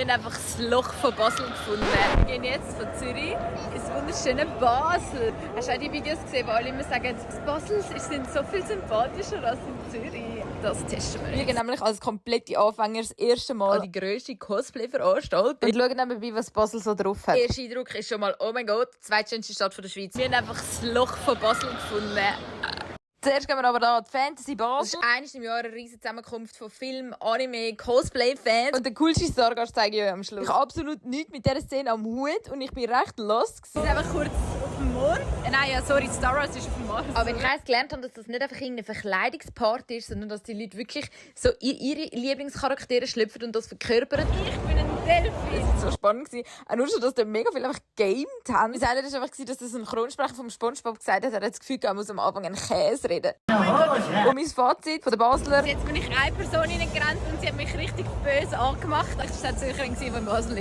Wir haben einfach das Loch von Basel gefunden. Wir gehen jetzt von Zürich ins wunderschöne Basel. Hast du auch die Videos gesehen, wo alle immer sagen, in Basel sind so viel sympathischer als in Zürich? Das testen wir. Wir gehen nämlich als komplette Anfänger das erste Mal an die grösste Cosplay-Veranstaltung und schauen nebenbei, was Basel so drauf hat. Der erste Eindruck ist schon mal, oh mein Gott, die zweitschönste Stadt der Schweiz. Wir haben einfach das Loch von Basel gefunden. Zuerst gehen wir aber da an die Fantasy Basel. Das ist eines im Jahr eine riesige Zusammenkunft von Film, Anime, Cosplay-Fans. Und der coolste Stargast zeige ich euch am Schluss. Ich habe absolut nichts mit dieser Szene am Hut und ich bin recht lost. Wir sind einfach kurz auf dem Mond. Nein, ja, sorry, Star Wars ist auf dem Mars. Aber wenn ich eins gelernt habe, dass das nicht einfach irgendeine Verkleidungsparty ist, sondern dass die Leute wirklich so ihre Lieblingscharaktere schlüpfen und das verkörpern. Ich bin ein Delfin. Das war so spannend. Auch nur schon, dass da mega viel einfach gamed haben. Das Highlight war einfach, dass das ein Synchronsprecher vom SpongeBob gesagt hat, er hat das Gefühl, er muss am Anfang einen Käse reden. Und mein Fazit von der Basler. Jetzt bin ich eine Person reingerannt und sie hat mich richtig böse angemacht. Ich war eine Zürcherin, die in Basel ist.